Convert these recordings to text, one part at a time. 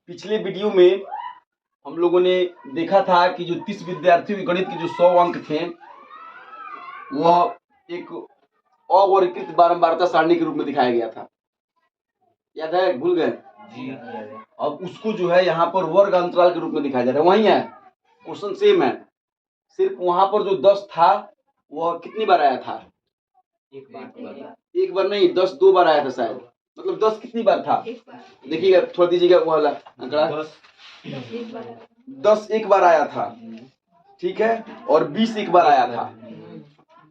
पिछले वीडियो में हम लोगों ने देखा था कि जो 30 विद्यार्थियों के गणित के जो 100 अंक थे वह एक अवर्गीकृत बारंबारता सारणी के रूप में दिखाया गया था। याद है? भूल गए? जी। अब उसको जो है यहाँ पर वर्ग अंतराल के रूप में दिखाया जा रहा है। वही है, क्वेश्चन सेम है, सिर्फ वहां पर जो 10 था वह कितनी बार आया था? एक बार नहीं, 10 2 बार आया था शायद। मतलब 10 कितनी बार था? देखिएगा, छोड़ दीजिएगा वो वाला आंकड़ा। 10 एक बार आया था, ठीक है, और 20 एक बार आया था,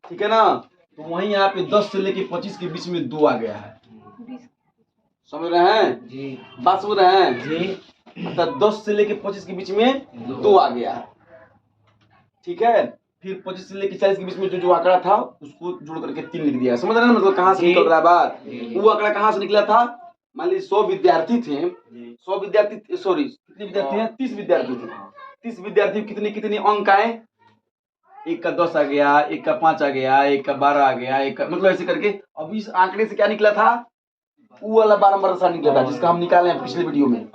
ठीक है ना। तो वहीं यहाँ पे 10 से लेके 25 के बीच में 2 आ गया है। समझ रहे हैं जी? बात समझ रहे हैं जी। अर्थात 10 से लेके 25 के बीच में 2 आ गया है, ठीक है। फिर 25 से लेके 40 के बीच में जो आंकड़ा था उसको जोड़ करके 3 लिख दिया। समझ रहे हैं मतलब कहाँ से निकल रहा है बात? वो आंकड़ा कहाँ से निकला था? मान लीजिए 100 विद्यार्थी थे, 100 विद्यार्थी, सॉरी कितने विद्यार्थी हैं? 30 विद्यार्थी थे। 30 विद्यार्थी कितने कितने अंक आए? एक का 10 आ गया, एक का 5 आ गया, एक का 12 आ गया, एक का मतलब ऐसे करके। अब इस आंकड़े से क्या निकला था? वो वाला बारंबार सारणी निकला था जिसका हम निकाले हैं पिछले वीडियो में,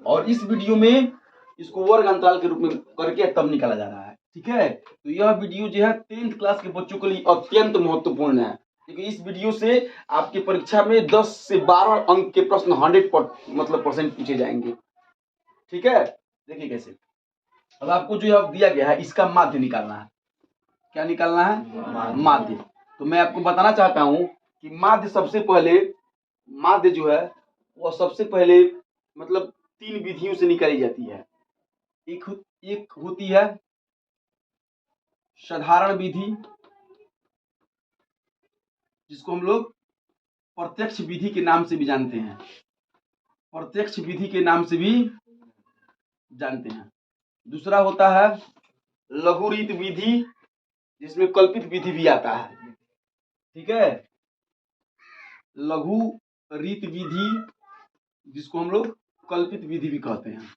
और इस वीडियो में इसको वर्ग अंतराल के रूप में करके तब निकाला जा रहा है, ठीक है। तो यह वीडियो जो है 10th क्लास के बच्चों के लिए अत्यंत महत्वपूर्ण है, क्योंकि इस वीडियो से आपके परीक्षा में 10 से 12 अंक के प्रश्न 100% पूछे जाएंगे, ठीक है। देखिए कैसे। अब आपको जो अब दिया गया है इसका माध्य निकालना है। क्या निकालना है? माध्य। तो मैं आपको बताना चाहता हूं कि माध्य सबसे पहले, माध्य जो है वह सबसे पहले मतलब 3 विधियों से निकाली जाती है। एक होती है साधारण विधि, जिसको हम लोग प्रत्यक्ष विधि के नाम से भी जानते हैं, प्रत्यक्ष विधि के नाम से भी जानते हैं। दूसरा होता है लघुरीत विधि, जिसमें कल्पित विधि भी आता है, ठीक है। लघु रीत विधि जिसको हम लोग कल्पित विधि भी कहते हैं,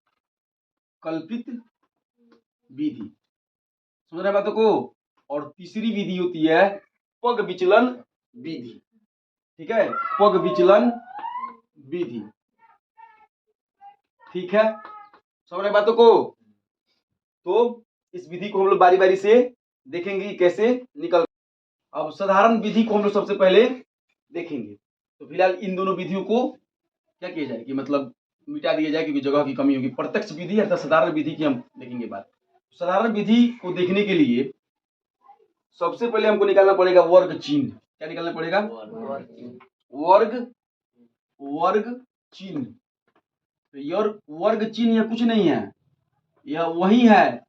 कल्पित विधि। समझ रहे बातों को? और तीसरी विधि होती है पग विचलन विधि, ठीक है, पग विचलन विधि, ठीक है। समझ रहे बातों को? तो इस विधि को हम लोग बारी बारी से देखेंगे कैसे निकल। अब साधारण विधि को हम लोग सबसे पहले देखेंगे। तो फिलहाल इन दोनों विधियों को क्या किया जाए कि मतलब मिटा दिया जाए, क्योंकि जगह की कमी होगी। प्रत्यक्ष विधि अर्थात साधारण विधि की हम देखेंगे बात। साधारण विधि को देखने के लिए सबसे पहले हमको निकालना पड़ेगा वर्ग चिन्ह। क्या निकालना पड़ेगा? वर्ग चिन्ह। तो यह वर्ग चिन्ह यह कुछ नहीं है, यह वही है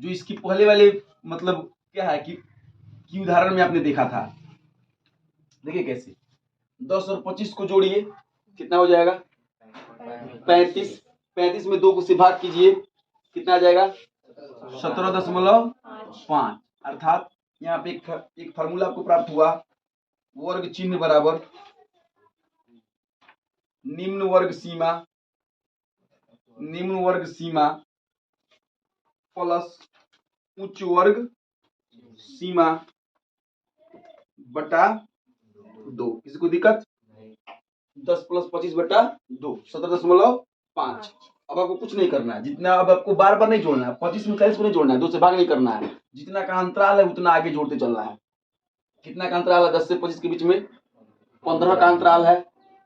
जो इसकी पहले वाले मतलब क्या है कि उदाहरण में आपने देखा था। देखिए कैसे। 10 और 25 को जोड़िए, कितना हो जाएगा? 35। 35 में 2 को से भाग कीजिए, कितना आ जाएगा? 17.5। अर्थात यहाँ पे एक फार्मूला आपको प्राप्त हुआ, वर्ग चिन्ह बराबर निम्न वर्ग सीमा प्लस उच्च वर्ग सीमा बटा 2। किसी को दिक्कत? 10 + 25 बटा 2 17.5। अब आपको कुछ नहीं करना है, जितना अब आपको बार बार नहीं जोड़ना है, 25 में 40 को नहीं जोड़ना है, 2 से भाग नहीं करना है। जितना का अंतराल है उतना आगे जोड़ते चलना है। कितना का अंतराल है? 10 से 25 के बीच में 15 का अंतराल है।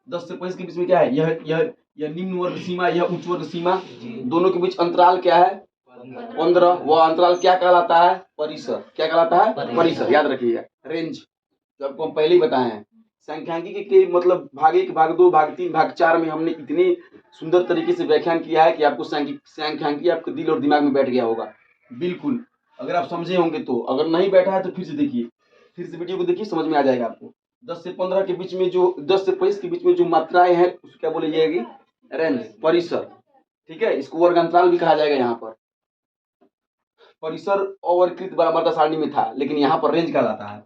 10 से 25 के बीच में क्या है? यह निम्न वर्ग सीमा, यह उच्च वर्ग सीमा, दोनों के बीच अंतराल क्या है? 15। वह अंतराल क्या कहलाता है? परिसर। क्या कहलाता है? परिसर। याद रखिएगा, रेंज जो आपको हम पहले ही बताए हैं। सांख्यिकी के मतलब भाग 1, भाग 2, भाग 3, भाग 4 में हमने इतने सुंदर तरीके से व्याख्यान किया है कि आपको सांख्यिकी आपके दिल और दिमाग में बैठ गया होगा बिल्कुल, अगर आप समझे होंगे तो। अगर नहीं बैठा है तो फिर से देखिए, फिर से वीडियो को देखिए, समझ में आ जाएगा आपको। 10 से 15 के बीच में जो 10 से 25 के बीच में जो मात्राएं हैं उसको क्या बोली जाएगी? रेंज, परिसर, ठीक है। इसको वर्ग अंतराल भी कहा जाएगा। यहाँ पर परिसर अवर्गीकृत बारंबारता सारणी में था, लेकिन यहाँ पर रेंज कहलाता है,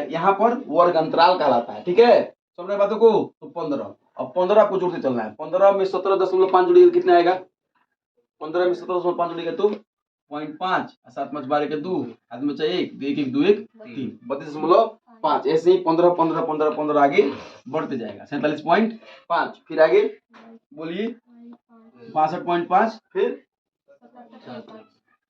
यहाँ पर वर्ग अंतराल कहलाता है, ठीक है। समझ रहे बातों को? तो 15, अब 15 आपको जोड़ते चलना है। 15 में 17.5 जोड़िएगा, कितना आएगा? 15 में 17.5 जोड़िएगा तो 0.5, 7 × 5 = 12 के 2, हाथ में चाहिए 1, 1 1 2 1 3, 32.5 5, ऐसे ही 15 15 15 15 आगे बढ़ते जाएगा। 47.5, फिर आगे बोलिए 62.5, फिर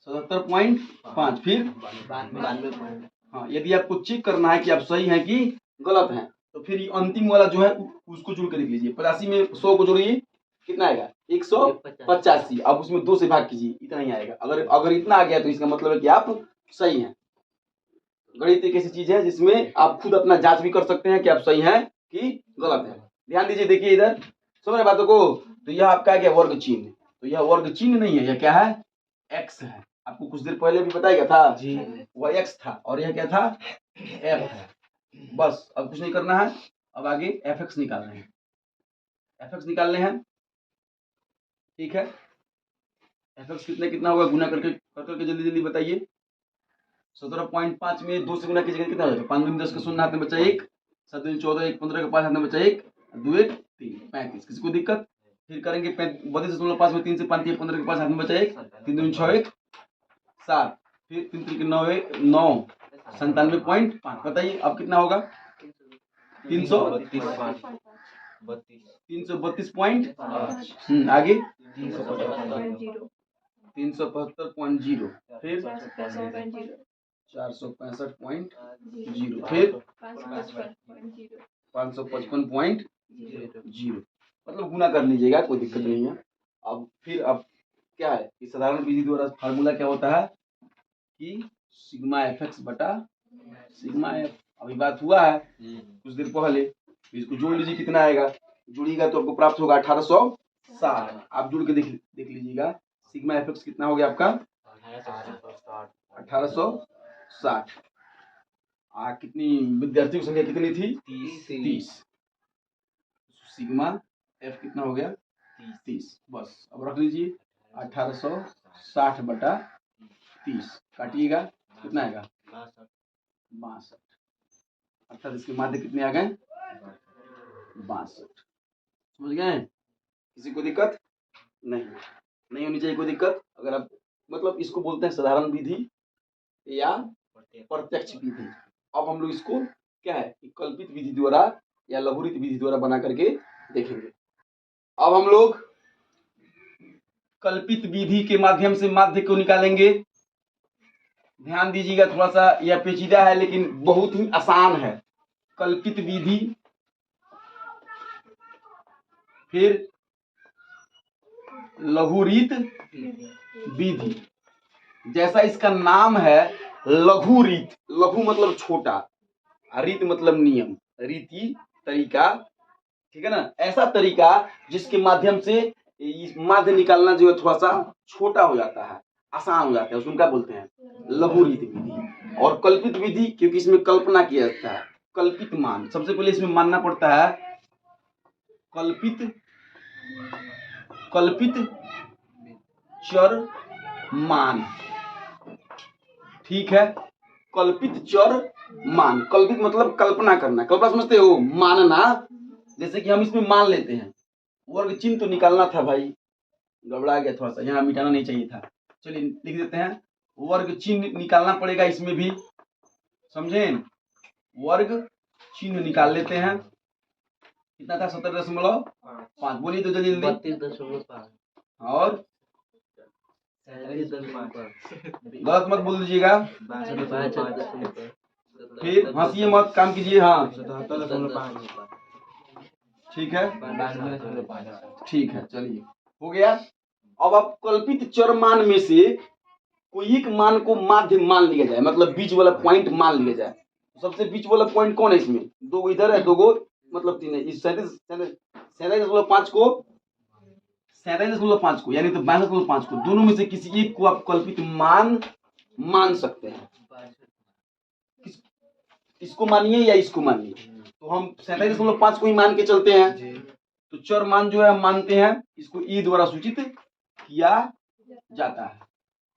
77.5, फिर 92। हाँ, यदि आपको चेक करना है कि आप सही हैं कि गलत हैं तो फिर ये अंतिम वाला जो है उसको जोड़ कर लिख लीजिए। 85 में 100 को जोड़िए, कितना आएगा 185। अब उसमें 2 से भाग कीजिए, इतना ही आएगा। अगर अगर इतना आ गया तो इसका मतलब है कि आप सही हैं। गणित एक ऐसी चीज है जिसमें आप खुद अपना जांच भी कर सकते हैं कि आप सही हैं कि गलत हैं। ध्यान दीजिए, देखिए इधर, समझ रहे बातों को। तो यह आपका है क्या, वर्ग चिन्ह। तो यह वर्ग चिन्ह नहीं है, यह क्या है, एक्स है। आपको कुछ देर पहले भी बताया गया था जी, वह एक्स था और यह क्या था, एफ है। बस अब कुछ नहीं करना है, अब आगे एफ एक्स निकालना है, एफ एक्स निकालने हैं। ठीक है, एफ एक्स कितना होगा, गुना करके जल्दी जल्दी बताइए। 17.5 में 2 से गुना कीजिएगा, कितना हो जाएगा, 5 दूनी 10 का 0 हाथ में बचा 1, 7 दूनी 14, 1 15 का 5 हाथ में बचा 1, 2 1 3 35। किसी को दिक्कत? फिर करेंगे 32.5 में 3 से 5 दिए, 15 के 5 हाथ में बचा 1, 3 दूनी 6 1 7, फिर 3 3 के 9 1 9, 97.5। बताइए अब कितना होगा, 332.5। आगे 375.0, फिर 465.0, फिर 555.0। मतलब गुना कर लीजिएगा, कोई दिक्कत नहीं है। अब क्या है कि साधारण विधि द्वारा फार्मूला क्या होता है कि सिग्मा एफ एक्स बटा सिग्मा एफ। अभी बात हुआ है कुछ देर पहले, इसको जोड़ लीजिए, कितना आएगा, जोड़िएगा तो आपको प्राप्त होगा 1860। आप जोड़ के देख लीजिएगा, सिग्मा एफ एक्स कितना हो गया आपका 1860। कितनी विद्यार्थियों की संख्या कितनी थी, 30। सिग्मा एफ कितना हो गया 30। बस अब रख लीजिए 1860 बटा 30, काटिएगा कितना आएगा 62। अर्थात इसके माध्य कितने आ गए 62। समझ गए? किसी को दिक्कत नहीं होनी चाहिए कोई दिक्कत। अगर आप मतलब इसको बोलते हैं साधारण विधि या प्रत्यक्ष विधि। अब हम लोग इसको क्या है कि कल्पित विधि द्वारा या लघुरित विधि द्वारा बना करके देखेंगे। अब हम लोग कल्पित विधि के माध्यम से माध्य को निकालेंगे। ध्यान दीजिएगा, थोड़ा सा यह पेचीदा है लेकिन बहुत ही आसान है। कल्पित विधि, फिर लघुरीत विधि। जैसा इसका नाम है लघुरीत, लघु मतलब छोटा, रीत मतलब नियम, रीति तरीका, ठीक है ना। ऐसा तरीका जिसके माध्यम से माध्य निकालना जो है थोड़ा सा छोटा हो जाता है, आसान हो जाता है, उसको क्या बोलते हैं लघुरीत विधि। और कल्पित विधि क्योंकि इसमें कल्पना किया जाता है, कल्पित मान। सबसे पहले इसमें मानना पड़ता है कल्पित चर मान। ठीक है, कल्पित चर मान। कल्पित मतलब कल्पना करना, कल्पना समझते हो, मानना। जैसे कि हम इसमें मान लेते हैं, वर्ग चिन्ह तो निकालना था भाई, गड़बड़ा गया थोड़ा सा, यहाँ मिटाना नहीं चाहिए था। चलिए लिख देते हैं, वर्ग चिन्ह निकालना पड़ेगा इसमें भी, समझे। वर्ग चिन्ह निकाल लेते हैं, कितना था 17.5। बोलिए तो जल्दी जल्दी। 32.5 और गलत मत बोल दीजिएगा, फिर हंसिए मत, काम कीजिए। हाँ ठीक है, ठीक है, चलिए हो गया। अब आप कल्पित चर मान में से कोई एक मान को माध्य मान लिया जाए, मतलब बीच वाला पॉइंट मान लिया जाए। सबसे बीच वाला पॉइंट कौन है इसमें, 2 इधर है, 2 मतलब 3 है। इस 37.5 को 37.5 को यानी तो 62.5 को, दोनों में से किसी एक को आप कल्पित मान सकते हैं। इसको मानिए या इसको मानिए, तो हम 37.5 को ही मान के चलते हैं। तो चर मान जो है हम मानते हैं, इसको ई द्वारा सूचित किया जाता है।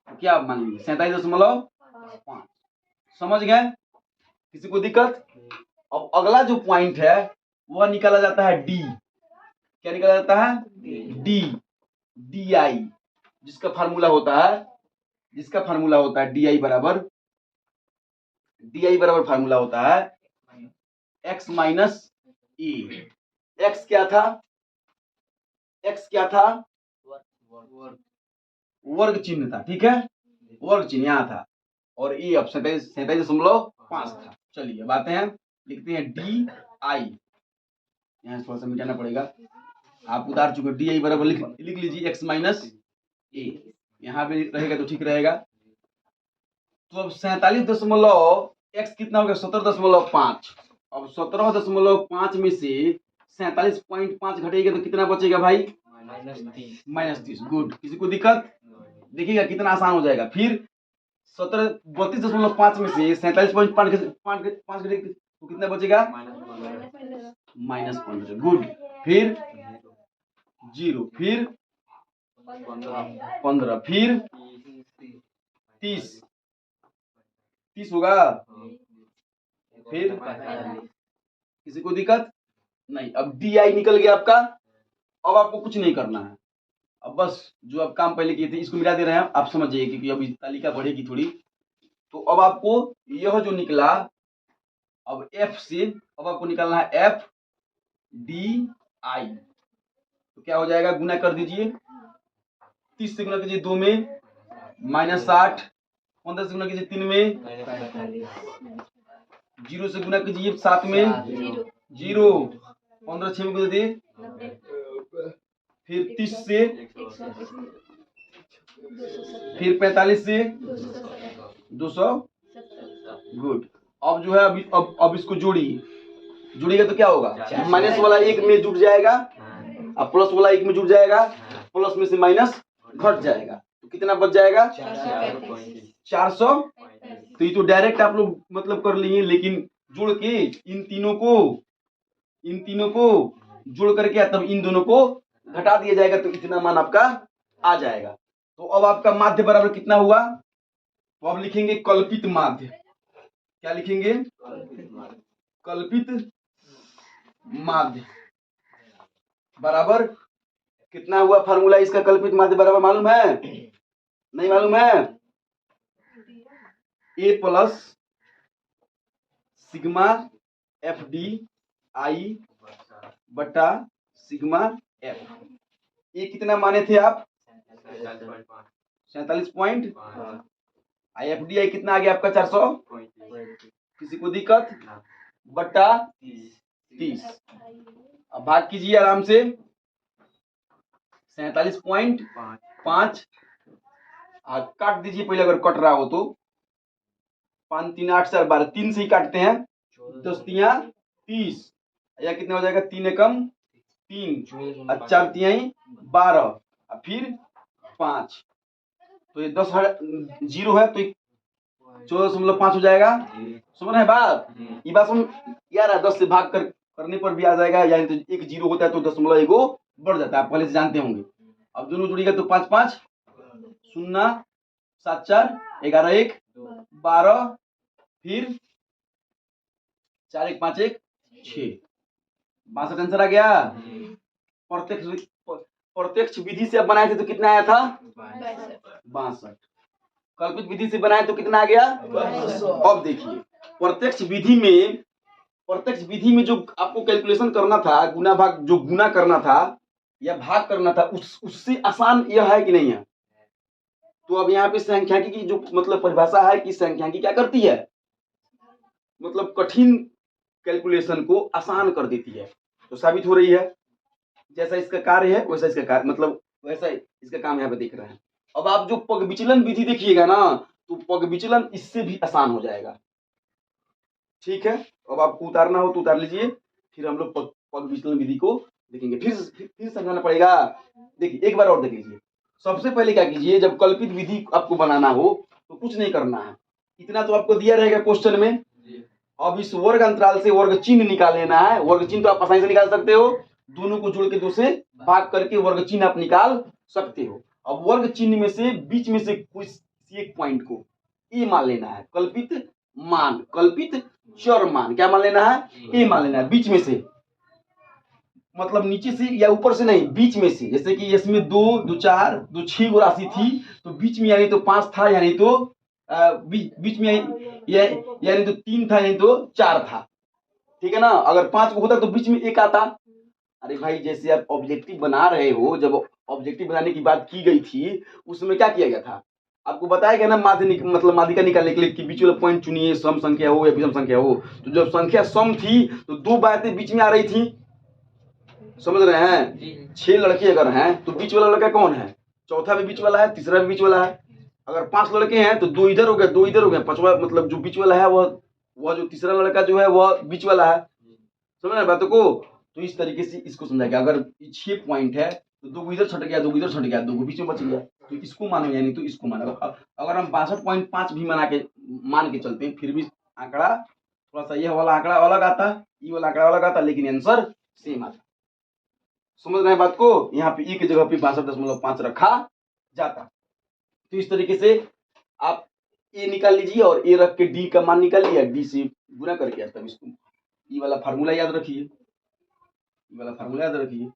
तो क्या मान लीजिए 37.5। समझ गए? किसी को दिक्कत? अब अगला जो पॉइंट है वह निकाला जाता है डी। क्या निकाला जाता है डी आई, जिसका फार्मूला होता है डी आई बराबर फार्मूला होता है x माइनस ए। x क्या था? x क्या था? वर्ग चिन्ह था, ठीक है, वर्ग चिन्ह यहाँ था, और ए अब 47.5 था। चलिए अब आते हैं, लिखते हैं डी आई, यहाँ थोड़ा सा मिटाना पड़ेगा, आप उतार चुके, डी आई बराबर लिख लीजिए x माइनस ए, यहाँ पे रहेगा तो ठीक रहेगा। तो अब 47 x कितना हो गया? 17.5। अब 17.5 में से 47.5 घटेगा तो कितना बचेगा भाई? -30। गुड, किसी को दिक्कत? देखिएगा कितना आसान हो जाएगा। फिर 32.5 में से 47.5 घटेगा तो कितना बचेगा? -15। गुड, फिर 0, फिर 15, फिर 30 होगा, फिर किसी को दिक्कत नहीं? अब डी आई निकल गया आपका। अब आपको कुछ नहीं करना है, अब बस जो आप काम पहले किए थे इसको मिटा दे रहे हैं, आप समझ जाइए, क्योंकि अभी तालिका बढ़ेगी थोड़ी। तो अब आपको यह जो निकला, अब एफ से अब आपको निकालना है एफ डी आई। तो क्या हो जाएगा? गुना कर दीजिए, 30 से गुना कीजिए 2 में, -60, 15 से गुना कीजिए 3 में, 0 से गुना कीजिए 7 में, 0, 15 6 में गुना दिए, फिर 30 से, फिर 45 से 200। गुड, अब जो है अब इसको जोड़िएगा तो क्या होगा? माइनस वाला एक में जुड़ जाएगा, अब प्लस वाला एक में जुड़ जाएगा, प्लस में से माइनस घट जाएगा, तो कितना बच जाएगा? 400। तो ये तो डायरेक्ट आप लोग मतलब कर लिए, लेकिन जोड़ के इन तीनों को जोड़ करके तब इन दोनों को घटा दिया जाएगा, तो इतना मान आपका आ जाएगा। तो अब आपका माध्य बराबर कितना हुआ? तो अब लिखेंगे कल्पित माध्य। क्या लिखेंगे? कल्पित माध्य बराबर कितना हुआ? फार्मूला इसका कल्पित माध्य बराबर मालूम है? नहीं मालूम है? A plus sigma F D I बटा सिग्मा एफ। ये कितना माने थे आप? 47 आई एफ डी आई कितना आ गया आपका? 400। किसी को दिक्कत? बटा 30। अब भाग कीजिए आराम से, 47.5 काट दीजिए पहले, अगर कट रहा हो तो। 5 3 8 4 12, 3 से ही काटते हैं, 10 तिया 30, या कितना हो जाएगा? 3 एकम 3 और 4 तिहाई 12, और फिर 5, तो ये 10 0 है तो 14.5 हो जाएगा। समझ रहे हैं बात? ये बात समझ यार, 10 से भाग करने पर भी आ जाएगा, यानी तो एक 0 होता है तो 0.1 बढ़ जाता है, आप पहले से जानते होंगे। अब दोनों जुड़ेगा तो 5 5 0 7 4 11 1 12, फिर 4 1 5 1 6, 62 आंसर आ गया। प्रत्यक्ष विधि से अब बनाए थे तो कितना आया था? 62। कल्पित विधि से बनाए तो कितना आ गया? 200। अब देखिए, प्रत्यक्ष विधि में जो आपको कैलकुलेशन करना था, गुना भाग, जो गुना करना था या भाग करना था, उससे आसान यह है कि नहीं है? तो अब यहाँ पे संख्यांकी की जो मतलब परिभाषा है कि संख्यांकी क्या करती है? मतलब कठिन कैलकुलेशन को आसान कर देती है, तो साबित हो रही है। जैसा इसका कार्य है वैसा इसका कार्य, मतलब वैसा इसका काम यहाँ पे देख रहे हैं। अब आप जो पग विचलन विधि देखिएगा ना, तो पग विचलन इससे भी आसान हो जाएगा। ठीक है, अब आपको उतारना हो तो उतार लीजिए, फिर हम लोग पग विचलन विधि को देखेंगे। फिर समझाना पड़ेगा। देखिए एक बार और देख लीजिए। सबसे पहले क्या कीजिए, जब कल्पित विधि आपको बनाना हो तो कुछ नहीं करना है, इतना तो आपको दिया रहेगा क्वेश्चन में। अब इस वर्ग अंतराल से वर्ग चिन्ह निकाल लेना है। वर्ग चिन्ह तो आप आसानी से निकाल सकते हो, दोनों को जोड़ के 2 से भाग करके वर्ग चिन्ह आप निकाल सकते हो। अब वर्ग चिन्ह में से बीच में से किसी एक पॉइंट को ए मान लेना है, कल्पित मान, कल्पित चर मान क्या मान लेना है? ए मान लेना है। बीच में से मतलब नीचे से या ऊपर से नहीं, बीच में से। जैसे कि इसमें 2 2 4 2 6 गो राशि थी, तो बीच में यानी तो 5 था, यानी तो बीच में यानी तो 3 था, यानी तो 4 था। ठीक है ना। अगर 5 को होता तो बीच में एक आता। अरे भाई जैसे आप ऑब्जेक्टिव बना रहे हो, जब ऑब्जेक्टिव बनाने की बात की गई थी उसमें क्या किया गया था, आपको बताया गया ना माध्य मतलब माध्यिका निकालने के लिए कि बीच वाला पॉइंट चुनिए, सम संख्या हो या विषम संख्या हो। तो जब संख्या सम थी तो 2 बातें बीच में आ रही थी, समझ रहे हैं। 6 लड़के अगर हैं तो बीच वाला लड़का कौन है, चौथा भी बीच वाला है, तीसरा भी बीच वाला है। अगर 5 लड़के हैं तो 2 इधर हो गए 2 इधर हो गए, पांचवा मतलब जो बीच वाला है वह जो तीसरा लड़का जो है वह बीच वाला है। समझ रहे बातों को। तो इस तरीके से इसको समझाएगा। अगर 6 पॉइंट है तो 2 इधर छट गया 2 इधर छट गया 2 बीच में बच गया, तो इसको मानो यानी तो इसको मानो। अगर हम 62.5 भी मान के चलते हैं फिर भी आंकड़ा थोड़ा सा यह वाला आंकड़ा अलग आता, ये वाला आंकड़ा अलग आता, लेकिन आंसर सेम आता। समझ रहे हैं बात को। यहाँ पे ई की जगह पे 62.5 रखा जाता। तो इस तरीके से आप ए निकाल लीजिए और ए रख के डी का मान निकाल लिया, डी से गुना करके तब इसको ई वाला फार्मूला याद रखिए, ई वाला फार्मूला याद रखिए।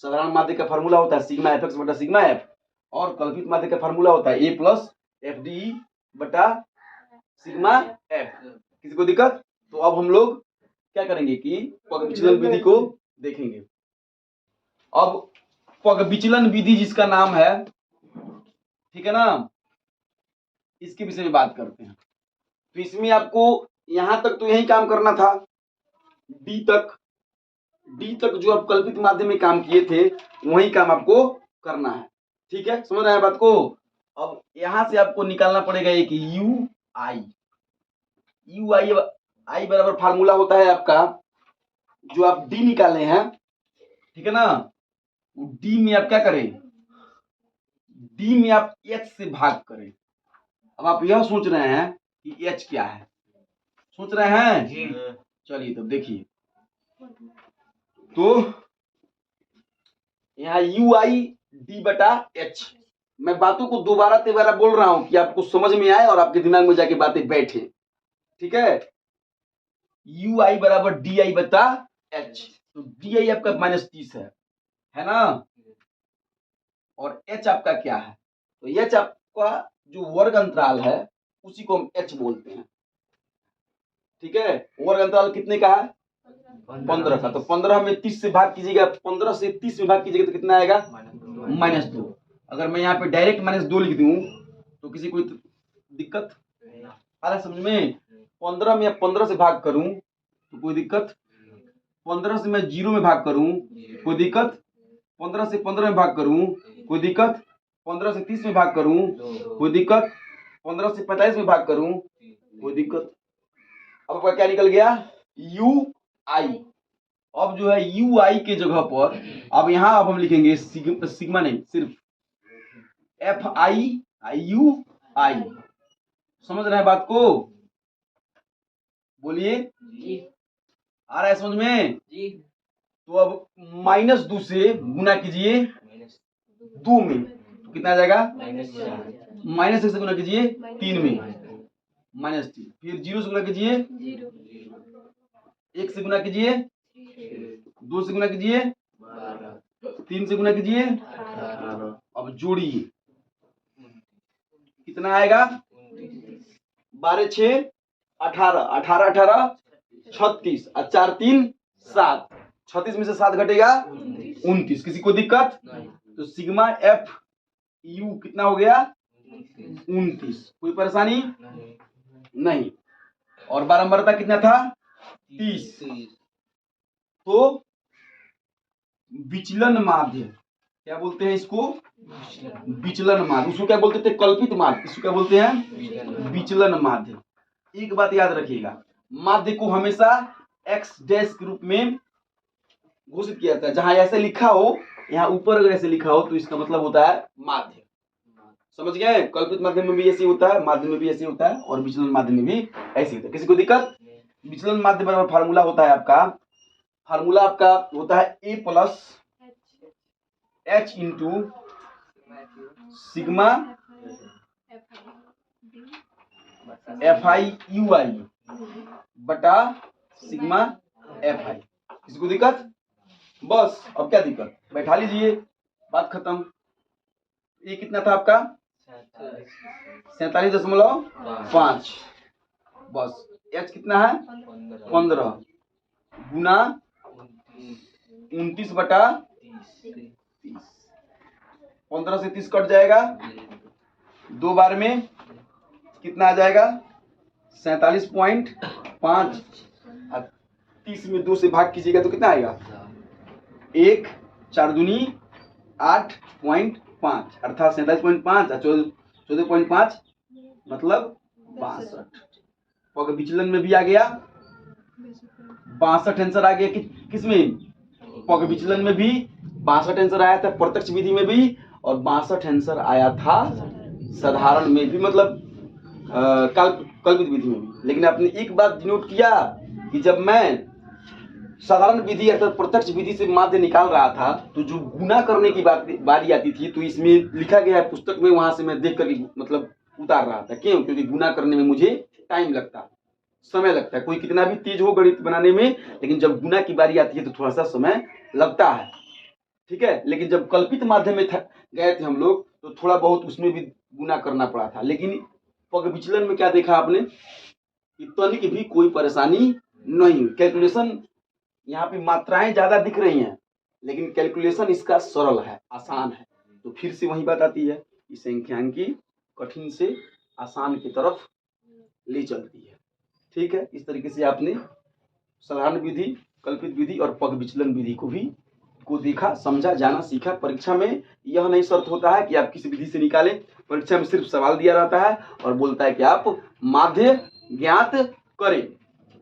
साधारण माध्य का फार्मूला होता है सिग्मा एफ एक्स बटा सिग्मा एफ, और कल्पित माध्य का फार्मूला होता है ए प्लस एफ डी बटा सिग्मा एफ। किसी को दिक्कत? तो अब हम लोग क्या करेंगे कि पग विचलन विधि को देखेंगे। अब पग विचलन विधि जिसका नाम है, ठीक है ना, इसके विषय में बात करते हैं। तो इसमें आपको यहां तक तो यही काम करना था, डी तक जो आप कल्पित माध्यम में काम किए थे वही काम आपको करना है। ठीक है, समझ रहे हैं बात को। अब यहां से आपको निकालना पड़ेगा एक यू आई बराबर फार्मूला होता है आपका, जो आप डी निकाले हैं, ठीक है ना। डी में आप क्या करें, डी में आप एच से भाग करें। अब आप यह सोच रहे हैं कि एच क्या है, सोच रहे हैं। चलिए तब देखिए, तो यहाँ यू आई डी बटा एच। मैं बातों को दोबारा तिबारा बोल रहा हूं कि आपको समझ में आए और आपके दिमाग में जाके बातें बैठे। ठीक है, यू आई बराबर डी आई बता एच। तो डी आई आपका -30 है ना, और एच आपका क्या है, तो एच आपका जो वर्ग अंतराल है उसी को हम एच बोलते हैं। ठीक है, वर्ग अंतराल कितने का है, 15 का। तो 15 में 30 से भाग कीजिएगा, 15 से 30 में भाग कीजिएगा तो कितना आएगा, -2। अगर मैं यहाँ पे डायरेक्ट -2 लिख दूं तो किसी कोई दिक्कत आ रहा समझ में। 15 में 15 से भाग करूं तो कोई दिक्कत, 15 से मैं 0 में भाग करूं कोई दिक्कत, 15 से 15 में भाग करूं कोई दिक्कत, 15 से 30 में भाग करूं कोई दिक्कत, 15 से 45 में भाग करूं कोई दिक्कत। अब आपका क्या निकल गया, यू आई। अब जो है यू आई के जगह पर अब यहां अब हम लिखेंगे सिग्मा नहीं, सिर्फ एफ आई यू आई। समझ रहे हैं बात को, बोलिए आ रहा है समझ में जी। तो अब -2 से गुना कीजिए 2 में तो कितना आ जाएगा, -1 से गुना कीजिए 3 में -3, फिर 0 से गुना कीजिए 1 से गुना कीजिए 2 से गुना कीजिए 3 से गुना कीजिए। अब जोड़िए कितना आएगा, 12 6 18 18 18 36 और 4 3 7, 36 में से 7 घटेगा 29। किसी को दिक्कत? तो सिग्मा एफ यू कितना हो गया, 29। कोई परेशानी नहीं। और बारंबारता कितना था, 30। तो विचलन माध्य, क्या बोलते हैं इसको, विचलन माध्य। उसको क्या बोलते थे, कल्पित माध्य। इसको क्या बोलते हैं, विचलन माध्य। एक बात याद रखिएगा, माध्य को हमेशा एक्स डैश के रूप में घोषित किया जाता है। जहां ऐसे लिखा हो, यहाँ ऊपर अगर ऐसे लिखा हो तो इसका मतलब होता है माध्य। समझ गए, कल्पित माध्यम में भी ऐसे होता है, माध्य में भी ऐसे होता है, और विचलन माध्यम में भी ऐसे होता है। किसी को दिक्कत? विचलन माध्य बराबर फार्मूला होता है आपका, फार्मूला आपका होता है A plus H into sigma F I U I बटा सिग्मा एफ आई। किसी को दिक्कत? बस अब क्या दिक्कत, बैठा लीजिए, बात खत्म। ये कितना था आपका, 47.5। बस एच कितना है, 15। गुना 29 बटा 30। 15 से 30 कट जाएगा, 2 बार में कितना आ जाएगा 47.5। 30 में 2 से भाग कीजिएगा तो कितना आएगा 1, 4 दूनी 8.5 अर्थात 47.5 और 14.5 मतलब 62। पग विचलन में भी आ गया 62 आंसर आ गया किसमें पग विचलन में भी 62 आंसर आया था, प्रत्यक्ष विधि में भी, और 62 आंसर आया था साधारण में भी, मतलब कल्पित विधि में भी। लेकिन आपने एक बात नोट किया कि जब मैं साधारण विधि अर्थात प्रत्यक्ष विधि से माध्य निकाल रहा था तो जो गुना करने की बारी आती थी तो इसमें लिखा गया है पुस्तक में, वहां से मैं देख करके मतलब उतार रहा था। क्यों? क्योंकि गुना करने में मुझे टाइम लगता है, समय लगता है। कोई कितना भी तेज हो गणित बनाने में, लेकिन जब गुना की बारी आती है तो थोड़ा सा समय लगता है, ठीक है। लेकिन जब कल्पित माध्यम में गए थे हम लोग तो थोड़ा बहुत उसमें भी गुना करना पड़ा था। लेकिन पग विचलन में क्या देखा आपने, तनिक भी कोई परेशानी नहीं हुई। कैलकुलेशन यहाँ पे मात्राएं ज्यादा दिख रही हैं लेकिन कैलकुलेशन इसका सरल है, आसान है। तो फिर से वही बात आती है कि संख्यांकी कठिन से आसान की तरफ ले चलती है, ठीक है। इस तरीके से आपने साधारण विधि, कल्पित विधि और पग विचलन विधि को देखा, समझा, जाना, सीखा। परीक्षा में यह नहीं शर्त होता है कि आप किसी विधि से निकालें। परीक्षा में सिर्फ सवाल दिया रहता है और बोलता है कि आप माध्य ज्ञात करें।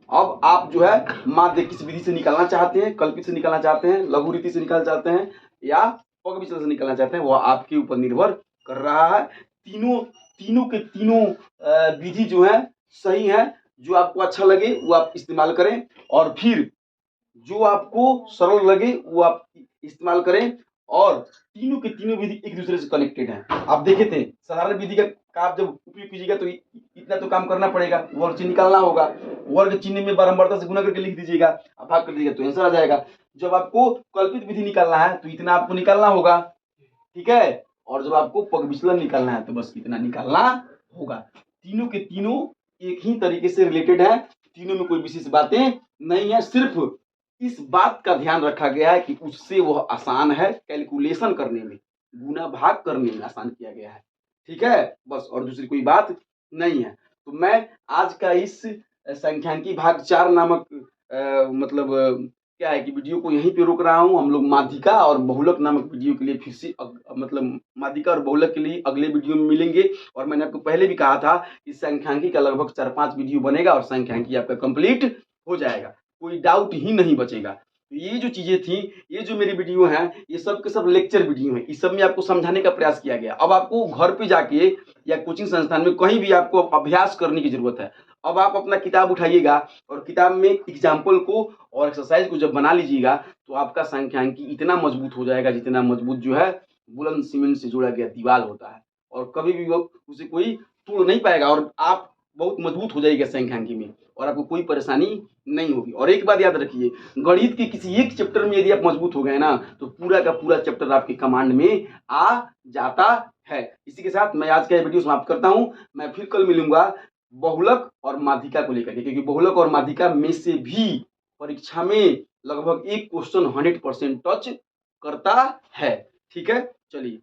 अब आप जो है माध्य किस विधि से निकालना चाहते हैं, कल्पित से निकालना चाहते हैं, लघु रीति से निकालना चाहते हैं या पग विचलन से निकालना चाहते हैं, वह आपके ऊपर निर्भर कर रहा है। तीनों के तीनों विधि जो है सही है। जो आपको अच्छा लगे वो आप इस्तेमाल करें और फिर जो आपको सरल लगे वो आप इस्तेमाल करें। और तीनों के तीनों विधि एक दूसरे से कनेक्टेड हैं। आप देखे थे साधारण विधि का आप जब उपयोग कीजिएगा तो इतना तो काम करना पड़ेगा, वर्ग चिन्ह निकालना होगा, वर्ग चिन्ह में बारंबारता से गुना करके लिख दीजिएगा, आप भाग कर दीजिएगा तो आंसर आ जाएगा। जब आपको कल्पित विधि निकालना है तो इतना आपको निकालना होगा, ठीक है। और जब आपको पग विचलन निकालना है तो बस इतना निकालना होगा। तीनों के तीनों एक ही तरीके से रिलेटेड है, तीनों में कोई विशेष बातें नहीं है। सिर्फ इस बात का ध्यान रखा गया है कि उससे वह आसान है, कैलकुलेशन करने में, गुना भाग करने में आसान किया गया है, ठीक है। बस, और दूसरी कोई बात नहीं है। तो मैं आज का इस संख्यांकी भाग 4 नामक क्या है कि वीडियो को यहीं पे रोक रहा हूँ। हम लोग माध्यिका और बहुलक नामक वीडियो के लिए फिर से मतलब माध्यिका और बहुलक के लिए अगले वीडियो में मिलेंगे। और मैंने आपको पहले भी कहा था कि संख्यांकी का लगभग 4-5 वीडियो बनेगा और संख्यांकी आपका कंप्लीट हो जाएगा, कोई डाउट ही नहीं बचेगा। तो ये जो चीजें थी, ये जो मेरी वीडियो हैं, ये सब के सब लेक्चर वीडियो हैं। इस सब में आपको समझाने का प्रयास किया गया। अब आपको घर पे जाके या कोचिंग संस्थान में कहीं भी आपको अभ्यास करने की जरूरत है। अब आप अपना किताब उठाइएगा और किताब में एग्जाम्पल को और एक्सरसाइज को जब बना लीजिएगा तो आपका संख्यांकी इतना मजबूत हो जाएगा जितना मजबूत जो है बुलंद सीमेंट से जोड़ा गया दीवार होता है, और कभी भी वो उसे कोई तोड़ नहीं पाएगा और आप बहुत मजबूत हो जाएगा संख्यांकी में और आपको कोई परेशानी नहीं होगी। और एक बात याद रखिए, गणित के किसी एक चैप्टर में यदि आप मजबूत हो गए ना तो पूरा का पूरा चैप्टर आपके कमांड में आ जाता है। इसी के साथ मैं आज का वीडियो समाप्त करता हूं। मैं फिर कल मिलूंगा बहुलक और माध्यिका को लेकर के, क्योंकि बहुलक और माध्यिका में से भी परीक्षा में लगभग एक क्वेश्चन 100% टच करता है, ठीक है। चलिए।